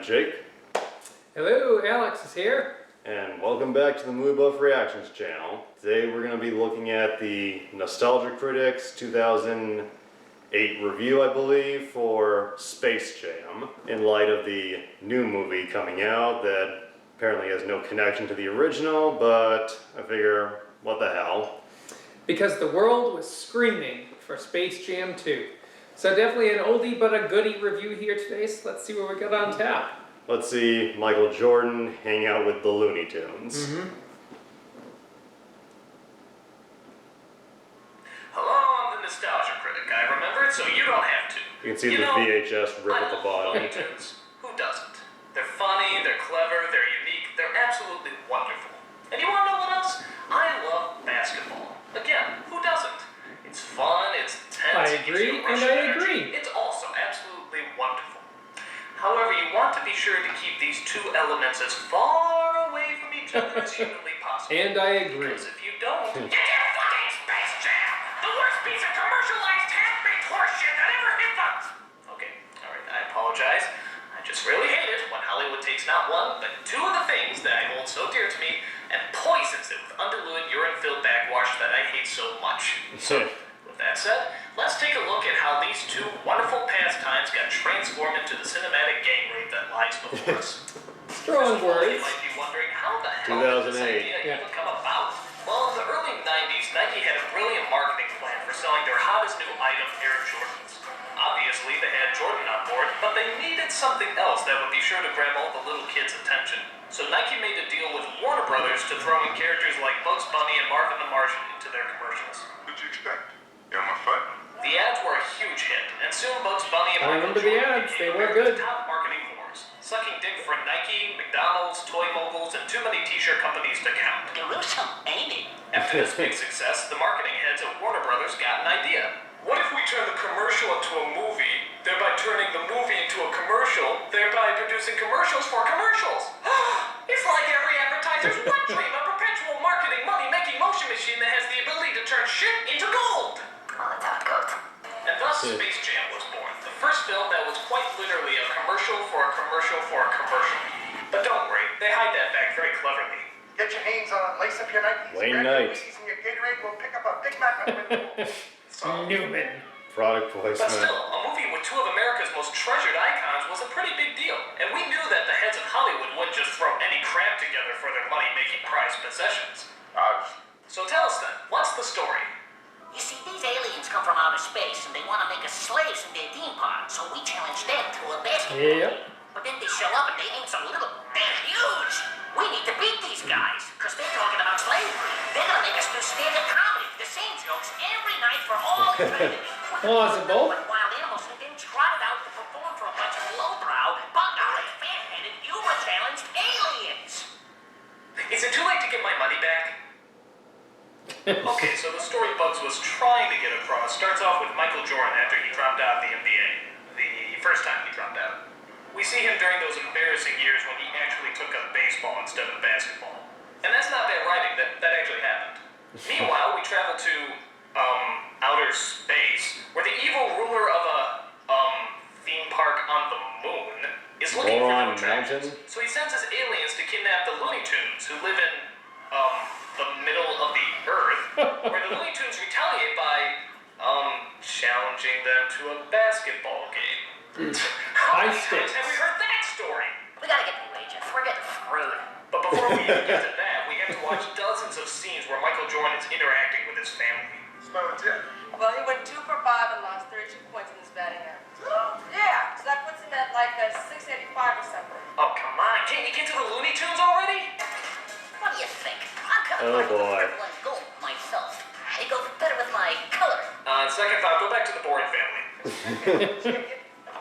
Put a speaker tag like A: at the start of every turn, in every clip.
A: Jake.
B: Hello, Alex is here.
A: And welcome back to the Movie Buff Reactions channel. Today we're going to be looking at the Nostalgia Critic's 2008 review, I believe, for Space Jam, in light of the new movie coming out that apparently has no connection to the original, but I figure, what the hell.
B: Because the world was screaming for Space Jam 2. So definitely an oldie but a goodie review here today, so let's see what we got on tap.
A: Let's see Michael Jordan hang out with the Looney Tunes.
C: Hello, I'm the Nostalgia Critic. I remember it so you don't have to.
A: You can see the VHS rip at the bottom.
C: Looney Tunes. Who doesn't? They're funny, they're clever, they're unique, they're absolutely wonderful. And you want to know what else? I love basketball. Again, who doesn't? It's fun, it's intense.
B: I agree, and I agree.
C: It's also absolutely wonderful. However, you want to be sure to keep these two elements as far away from each other as humanly possible.
B: And I agree.
C: Because if you don't, you get fucking Space Jam! The worst piece of commercialized half-baked horseshit that ever hit them! Okay, alright, I apologize. I just really hate it when Hollywood takes not one, but two of the things that I hold so dear to me and poisons it with undiluted urine-filled backwash that I hate so much. So, with that said, let's take a look at how these two wonderful pastimes got transformed into the cinematic gang rape that lies before us.
B: Strong words.
C: You might be wondering how the hell did this idea even come about? Well, in the early 90s, Nike had a brilliant marketing plan for selling their hottest new item, Air Jordans. Obviously, they had Jordan on board, but they needed something else that would be sure to grab all the little kids' attention. So Nike made a deal with Warner Brothers to throw in characters like Bugs Bunny and Marvin the Martian into their commercials.
D: What'd you expect? You on my foot?
C: The ads were a huge hit, and soon Bugs Bunny and
B: I remember the ads, they were good.
C: Top marketing whores, sucking dick for Nike, McDonald's, toy moguls, and too many t-shirt companies to count.
E: Gruesome, ain't it?
C: After this big success, the marketing heads at Warner Brothers got an idea. What if we turn the commercial into a movie, thereby turning the movie into a commercial, thereby producing commercials for commercials? It's like every advertiser's wet dream, a perpetual marketing, money-making motion machine that has the ability to turn shit into gold.
E: Oh, that's how it goes.
C: And thus, Space Jam was born. The first film that was quite literally a commercial for a commercial for a commercial. But don't worry, they hide that fact very cleverly.
D: Get your hands on, lace up your Nikes,
A: Wayne
D: grab your
A: Knight.
D: Wheaties and your Gatorade, we'll pick up a Big Mac on the window.
B: Newman.
A: Product
C: But
A: placement.
C: still, a movie with two of America's most treasured icons was a pretty big deal. And we knew that the heads of Hollywood wouldn't just throw any crap together for their money-making prized possessions. So tell us then, what's the story?
E: You see, these aliens come from outer space and they want to make us slaves in their theme park, so we challenge them to a basketball.
B: Yep.
E: But then they show up and they ain't so little, they're huge. We need to beat these guys, because they're talking about slavery. They're going to make us do stand-up comedy, the same jokes every night for all eternity.
B: Plausible.
E: But wild animals have been tried out to perform for a bunch of lowbrow, bug-eyed, fat-headed, humor-challenged aliens.
C: Is it too late to get my money back? Okay, so the story Bugs was trying to get across starts off with Michael Jordan after he dropped out of the NBA. The first time he dropped out. We see him during those embarrassing years when he actually took up baseball instead of basketball. And that's not bad writing, that actually happened. Meanwhile, we travel to, outer space, where the evil ruler of a, theme park on the moon is looking for new attractions. So he sends his aliens to kidnap the Looney Tunes, who live in, the middle of the Earth, where the Looney Tunes retaliate by, challenging them to a basketball game. How
B: High
C: many times
B: stakes.
C: have we heard that story?
E: We gotta get new agents. We're getting screwed.
C: But before we even get to that, we have to watch dozens of scenes where Michael Jordan is interacting with his family.
D: Smell it, yeah?
F: Well, he went 2 for 5 and lost 32 points in his batting average. Yeah, so that puts him at like a 685 or something.
C: Oh, come on. Can't you get to the Looney Tunes already?
E: What do you think? I'm kind of
A: boy.
E: purple and gold myself. It goes better with my color.
C: On second thought, go back to the boring family.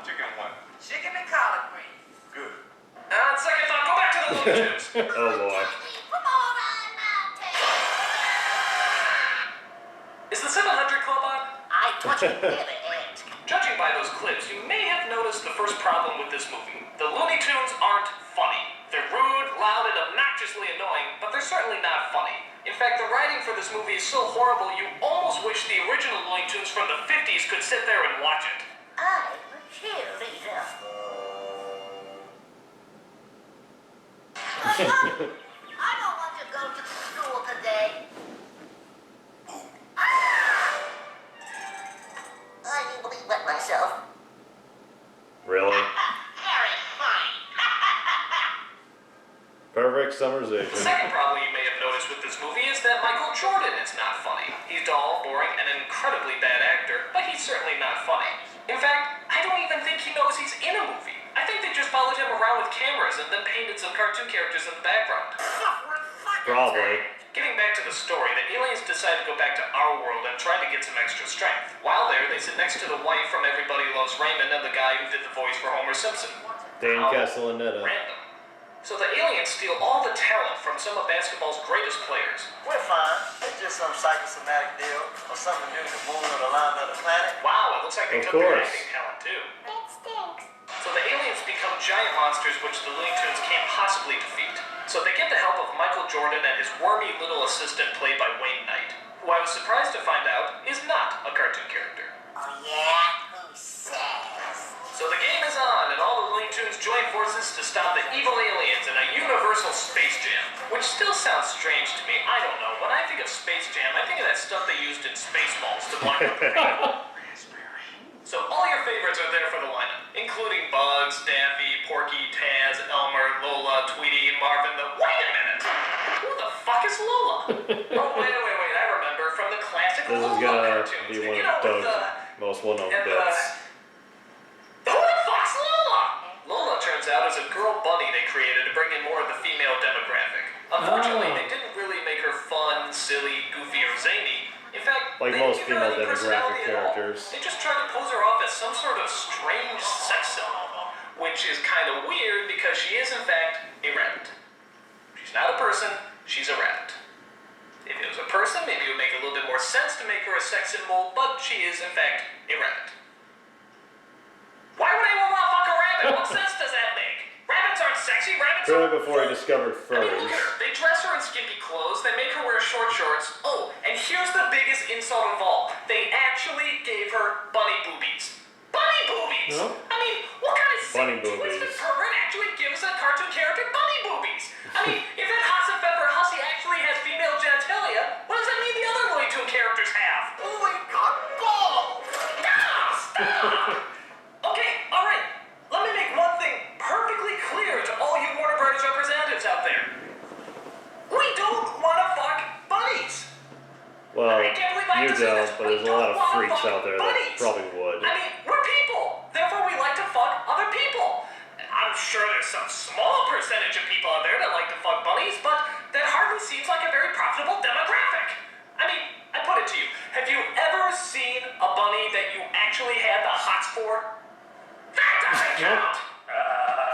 D: Chicken one.
F: Chicken and collard greens.
D: Good.
C: On second thought, go back to the Looney Tunes.
A: Oh boy.
C: Is the 700 Club on?
E: I touch it never ends.
C: Judging by those clips, you may have noticed the first problem with this movie. The Looney Tunes aren't funny. They're rude, loud, and obnoxiously annoying, but they're certainly not funny. In fact, the writing for this movie is so horrible you almost wish the original Looney Tunes from the 50s could sit there and watch it.
E: I will cheer these up.
C: But still, a movie with two of America's most treasured icons was a pretty big deal. And we knew that the heads of Hollywood wouldn't just throw any crap together for their money-making prized possessions. So with that said, let's take a look at how these two wonderful pastimes got transformed into the cinematic gang rape that lies before us.
B: Plausible.
E: I don't want to go to school today. I nearly wet myself.
A: Really?
E: Very funny.
A: Perfect
C: The
A: summarization.
C: second problem you may have noticed with this movie is that Michael Jordan is not funny. He's dull, boring, and an incredibly bad actor, but he's certainly not funny. In fact, I don't even think he knows he's in a movie. I think they just followed him around with cameras and then painted some cartoon characters in the background.
A: Probably.
C: Getting back to the story, the aliens decide to go back to our world and try to get some extra strength. While there, they sit next to the wife from Everybody Loves Raymond and the guy who did the voice for Homer Simpson.
A: Dan
C: How
A: Castellaneta.
C: random. So the aliens steal all the talent from some of basketball's greatest players.
D: We're fine. It's just some psychosomatic deal or something to do with the moon or the line of the planet.
C: Wow, it looks like they
A: Of
C: took their
A: course.
C: acting talent too.
E: That stinks.
C: So the aliens become giant monsters which the Looney Tunes can't possibly defeat. So they get the help of Michael Jordan and his wormy little assistant played by Wayne Knight, who I was surprised to find out is not a cartoon character.
E: Oh yeah? Who says?
C: So the game is on, and all the Looney Tunes join forces to stop the evil aliens in a universal space jam. Which still sounds strange to me, I don't know. When I think of Space Jam, I think of that stuff they used in Spaceballs to block out the rain. So all your favorites are there for the lineup, including Bugs, Daffy, Porky, Taz, Elmer, Lola, Tweety, Marvin, Wait a minute! Who the fuck is Lola? Oh, wait, I remember, from the classic
A: This is
C: Lola
A: gonna
C: cartoons.
A: be
C: You
A: one
C: know,
A: of
C: with
A: Doug's most well-known
C: and
A: bits.
C: who the fuck's Lola? Lola turns out is a girl bunny they created to bring in more of the female demographic. Unfortunately, they didn't really make her fun, silly, goofy, or zany. In fact,
A: Like
C: they
A: most
C: didn't give her
A: female
C: any personality
A: demographic
C: at all.
A: characters.
C: They just tried to pose her off as some sort of strange sex symbol, which is kind of weird because she is in fact a rabbit. She's not a person, she's a rabbit. If it was a person, maybe it would make a little bit more sense to make her a sex symbol, but she is in fact a rabbit. Why would anyone want to fuck a rabbit? What sense does that make? Rabbits aren't sexy, rabbits
A: Really
C: are...
A: before he discovered
C: I mean, look
A: furries.
C: at her. They dress her in skimpy clothes, they make her wear short shorts. Oh, and here's the biggest insult of all. They actually gave her bunny boobies. Bunny boobies!
A: Huh?
C: I mean, what kind of
A: Bunny
C: sick, twisted
A: boobies.
C: pervert actually gives a cartoon character bunny boobies? I mean, if that Hasselpfeffer hussy actually has female genitalia, what does that mean the other Looney Tune characters have?
D: Oh my God, balls!
C: Stop! Okay, alright. Let me make one thing perfectly clear to all you Warner Brothers representatives out there. We don't want to fuck bunnies.
A: Well,
C: I can't believe I have
A: you
C: to say
A: don't,
C: this.
A: but
C: We
A: there's a lot
C: don't
A: of
C: wanna
A: freaks
C: fuck
A: out there that
C: bunnies.
A: probably would.
C: I mean, we're people. Therefore, we like to fuck other people. I'm sure there's some small percentage of people out there that like to fuck bunnies, but that hardly seems like a very profitable demographic. I mean, I put it to you. Have you ever seen a bunny that you actually had the hots for? That doesn't count.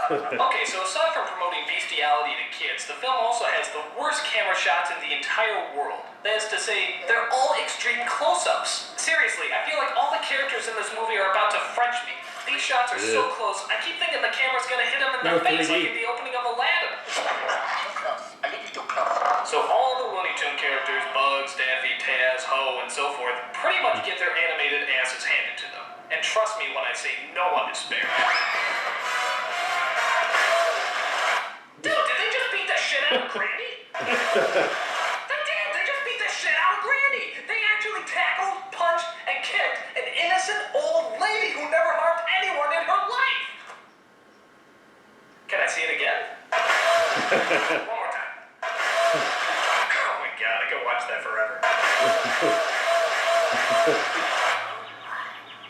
C: Okay, so aside from promoting bestiality to kids, the film also has the worst camera shots in the entire world. That is to say, they're all extreme close-ups. Seriously, I feel like all the characters in this movie are about to French me. These shots are so
A: Yeah.
C: close, I keep thinking the camera's gonna hit them in
B: No
C: the face
B: 3D.
C: like in the opening of Aladdin.
E: Too close. A little too close.
C: So all the Looney Tune characters, Bugs, Daffy, Taz, Ho, and so forth, pretty much get their animated asses handed to them. And trust me when I say no one is spared. Dude, did they just beat the shit out of Granny? They did! They just beat the shit out of Granny! They actually tackled, punched, and kicked an innocent old lady who never harmed anyone in her life! Can I see it again? One more time. Oh my god, I could watch that forever.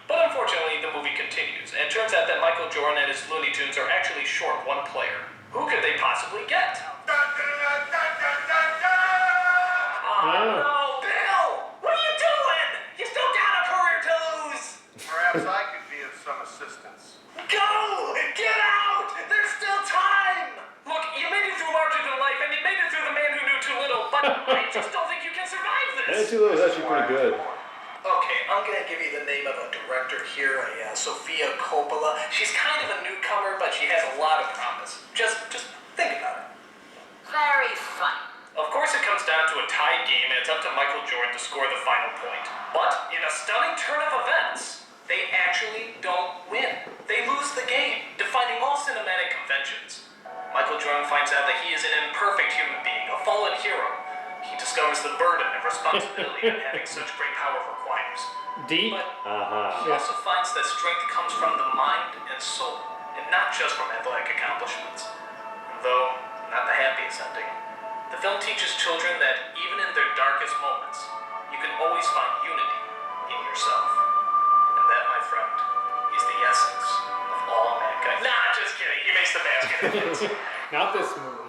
C: But unfortunately, the movie continues, and it turns out that Michael Jordan and his Looney Tunes are actually short one player. Who could they possibly get? Oh no, Bill! What are you doing? You still got a career to lose!
D: Perhaps I could be of some assistance.
C: Go! Get out! There's still time! Look, you made it through larger than life, and you made it through The Man Who Knew Too Little, but I just don't think you can survive
A: And
C: this!
A: Too Little is actually pretty good.
C: Okay, I'm gonna give you the name of a director here, Sofia Coppola. She's kind of a newcomer, but she has a lot of promise. Just think about it.
E: Very funny.
C: Of course, it comes down to a tied game, and it's up to Michael Jordan to score the final point. But in a stunning turn of events, they actually don't win. They lose the game, defying all cinematic conventions. Michael Jordan Jordan finds out that he is an imperfect human being, a fallen hero. He discovers the burden of responsibility that having such great power requires.
B: Deep.
C: But
A: Uh-huh.
C: he also finds that strength comes from the mind and soul, and not just from athletic accomplishments. Though not the happiest ending, the film teaches children that even in their darkest moments, you can always find unity in yourself. And that, my friend, is the essence of all mankind. Nah, just kidding. He makes the basket.
B: Not this movie.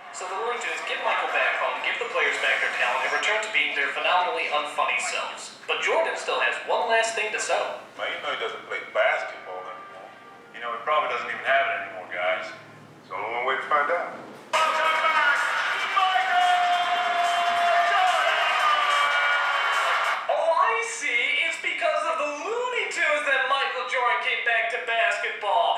C: So the Looney Tunes get Michael back home, give the players back their talent, and return to being their phenomenally unfunny selves. But Jordan still has one last thing to settle.
G: Well, you know he doesn't play basketball anymore. You know he probably doesn't even have it anymore, guys. There's only one way to find out.
C: Oh, I see. It's because of the Looney Tunes that Michael Jordan came back to basketball.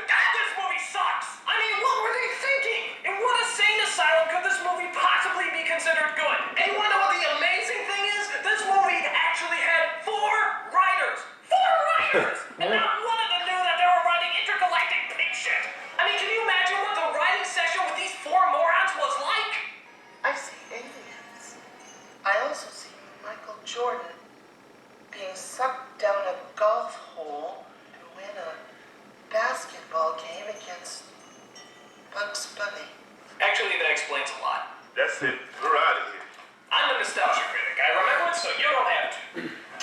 C: God, this movie sucks. I mean, what were they thinking? In what insane asylum could this movie possibly be considered good? And you want to know what the amazing thing is? This movie actually had 4 writers. 4 writers! And not one of them knew that they were writing intergalactic pig shit. I mean, can you imagine what the writing session with these 4 morons was like?
F: I see aliens. I also see Michael Jordan being sucked down a golf hole to win a basketball game against Bugs Bunny.
C: Actually, that explains a lot.
G: That's it. We're out of here.
C: I'm a Nostalgia Critic. I remember it, so you don't have to.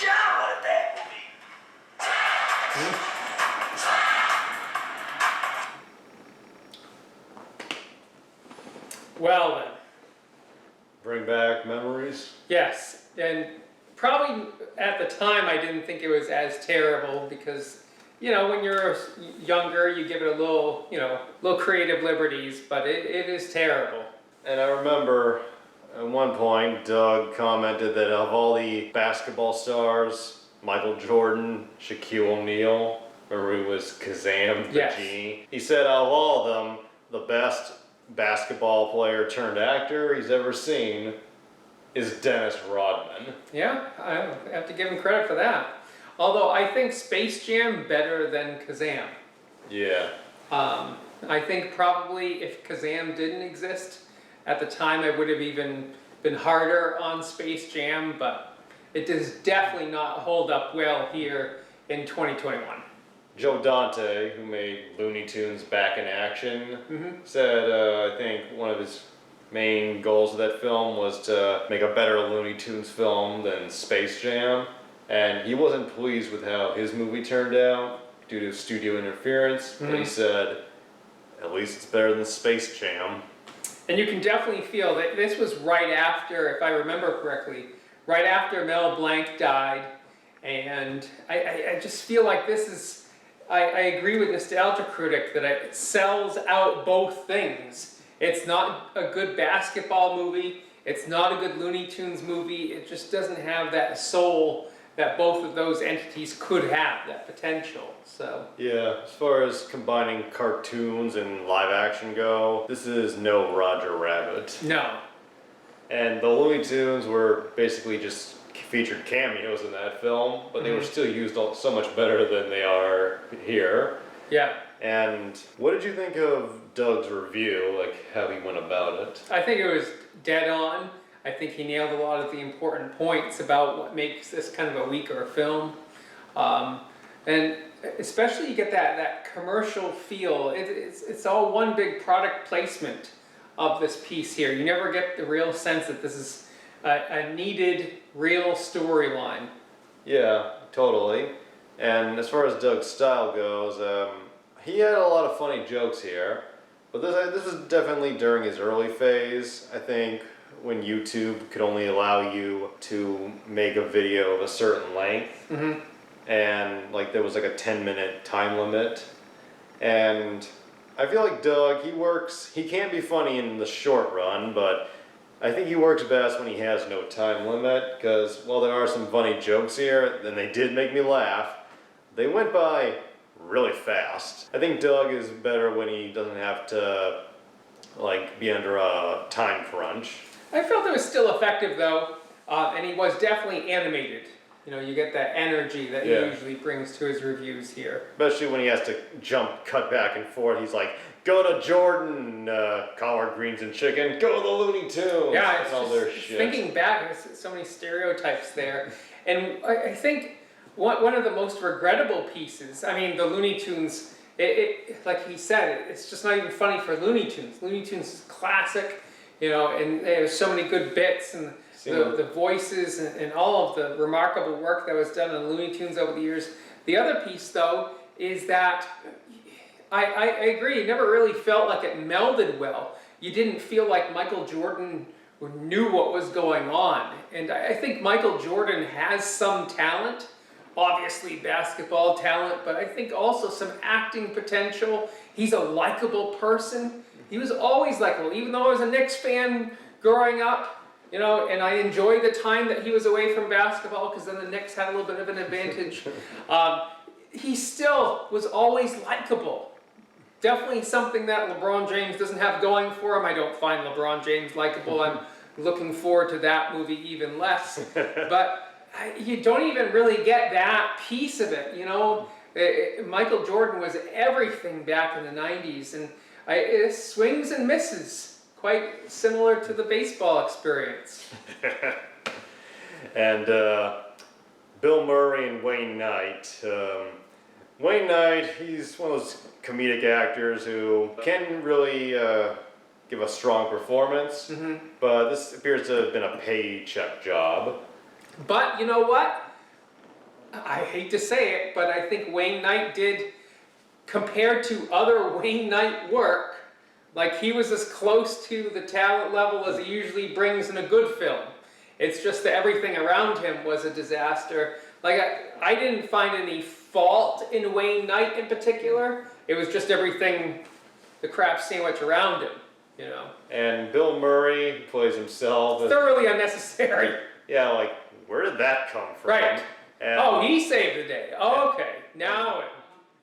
C: God, what a bad movie.
B: Well then.
A: Bring back memories.
B: Yes, and probably at the time I didn't think it was as terrible because, you know, when you're younger you give it a little, you know, little creative liberties, but it is terrible.
A: And I remember at one point Doug commented that of all the basketball stars, Michael Jordan, Shaquille O'Neal, remember he was Kazam the
B: Yes.
A: Genie? He said out of all of them, the best basketball player turned actor he's ever seen is Dennis Rodman.
B: Yeah, I have to give him credit for that. Although I think Space Jam better than Kazam.
A: Yeah.
B: I think probably if Kazam didn't exist at the time, I would have even been harder on Space Jam, but it does definitely not hold up well here in 2021.
A: Joe Dante, who made Looney Tunes Back in Action, said I think one of his main goals of that film was to make a better Looney Tunes film than Space Jam, and he wasn't pleased with how his movie turned out due to studio interference, but he said, at least it's better than Space Jam.
B: And you can definitely feel that this was right after, if I remember correctly, right after Mel Blanc died, and I just feel like this is, I agree with Nostalgia Critic that it sells out both things. It's not a good basketball movie, it's not a good Looney Tunes movie, it just doesn't have that soul that both of those entities could have, that potential, so.
A: Yeah, as far as combining cartoons and live action go, this is no Roger Rabbit.
B: No.
A: And the Looney Tunes were basically just featured cameos in that film, but they were still used so much better than they are here.
B: Yeah.
A: And what did you think of Doug's review, like how he went about it?
B: I think it was dead on. I think he nailed a lot of the important points about what makes this kind of a weaker film. And especially you get that commercial feel. It's all one big product placement of this piece here. You never get the real sense that this is a needed, real storyline.
A: Yeah, totally. And as far as Doug's style goes, he had a lot of funny jokes here, but this was definitely during his early phase. I think when YouTube could only allow you to make a video of a certain length, and like there was like a 10-minute time limit. And I feel like Doug, he can be funny in the short run, but I think he works best when he has no time limit, because while there are some funny jokes here, and they did make me laugh, they went by really fast. I think Doug is better when he doesn't have to like be under a time crunch.
B: I felt it was still effective though, and he was definitely animated. You know, you get that energy that he usually brings to his reviews here.
A: Especially when he has to cut back and forth. He's like, go to Jordan, collard greens and chicken, go to the Looney Tunes.
B: Yeah, it's
A: and all
B: just
A: their shit.
B: thinking back, there's so many stereotypes there. And I think one of the most regrettable pieces, I mean, the Looney Tunes, like he said, it's just not even funny for Looney Tunes. Looney Tunes is classic, you know, and there's so many good bits and the voices and all of the remarkable work that was done on Looney Tunes over the years. The other piece, though, is that I agree, it never really felt like it melded well. You didn't feel like Michael Jordan knew what was going on. And I think Michael Jordan has some talent, obviously basketball talent, but I think also some acting potential. He's a likable person. He was always likable, even though I was a Knicks fan growing up. You know, and I enjoyed the time that he was away from basketball because then the Knicks had a little bit of an advantage. He still was always likable. Definitely something that LeBron James doesn't have going for him. I don't find LeBron James likable. I'm looking forward to that movie even less. But you don't even really get that piece of it, you know. Michael Jordan was everything back in the 90s, and it swings and misses. Quite similar to the baseball experience.
A: And Bill Murray and Wayne Knight. Wayne Knight, he's one of those comedic actors who can really give a strong performance, but this appears to have been a paycheck job.
B: But you know what? I hate to say it, but I think Wayne Knight did, compared to other Wayne Knight work, like he was as close to the talent level as he usually brings in a good film. It's just that everything around him was a disaster. Like I didn't find any fault in Wayne Knight in particular. It was just everything, the crap sandwich around him, you know.
A: And Bill Murray plays himself.
B: Thoroughly unnecessary.
A: Yeah, like where did that come from?
B: Right.
A: And
B: Oh, he saved the day. Oh, okay. Now it.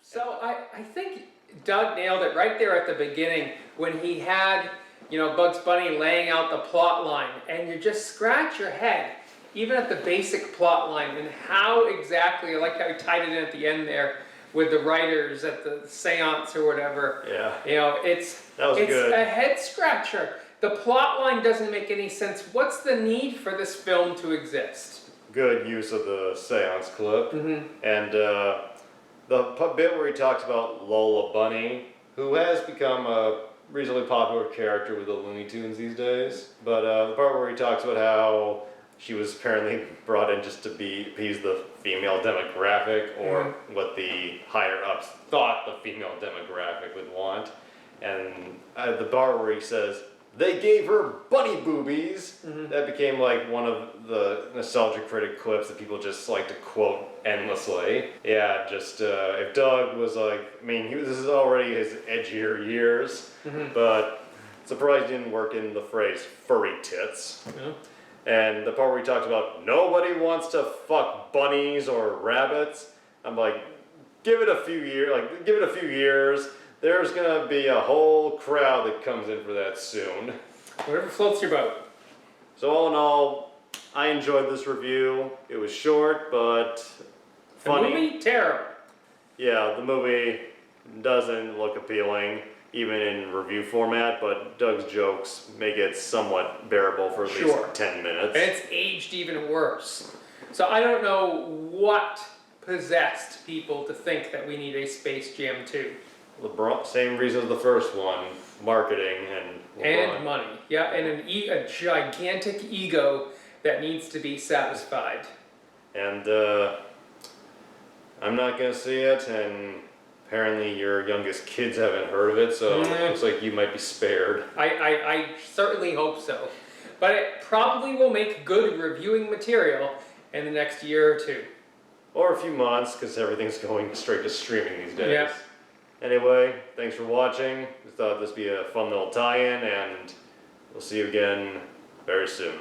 B: So I think Doug nailed it right there at the beginning when he had, you know, Bugs Bunny laying out the plot line, and you just scratch your head, even at the basic plot line, and how exactly, I like how he tied it in at the end there with the writers at the seance or whatever.
A: Yeah.
B: You know, it's
A: good.
B: a head scratcher. The plot line doesn't make any sense. What's the need for this film to exist?
A: Good use of the seance clip. And the bit where he talks about Lola Bunny, who has become a reasonably popular character with the Looney Tunes these days. But the part where he talks about how she was apparently brought in just to appease the female demographic, or what the higher ups thought the female demographic would want. And the part where he says, they gave her bunny boobies, that became like one of the Nostalgia Critic clips that people just like to quote endlessly. Yeah, just if Doug was like, I mean, this is already his edgier years, but surprised he didn't work in the phrase furry tits. And the part where he talks about nobody wants to fuck bunnies or rabbits, I'm like, give it a few years. There's gonna be a whole crowd that comes in for that soon.
B: Whatever floats your boat.
A: So all in all, I enjoyed this review. It was short, but funny.
B: The movie, terrible.
A: Yeah, the movie doesn't look appealing, even in review format, but Doug's jokes make it somewhat bearable for at least 10 minutes.
B: And it's aged even worse. So I don't know what possessed people to think that we need a Space Jam 2.
A: LeBron, same reason as the first one, marketing and LeBron.
B: And money, yeah, and a gigantic ego that needs to be satisfied.
A: And I'm not gonna see it, and apparently your youngest kids haven't heard of it, so it looks like you might be spared.
B: I certainly hope so. But it probably will make good reviewing material in the next year or two.
A: Or a few months, because everything's going straight to streaming these days.
B: Yeah.
A: Anyway, thanks for watching. We thought this would be a fun little tie-in, and we'll see you again very soon.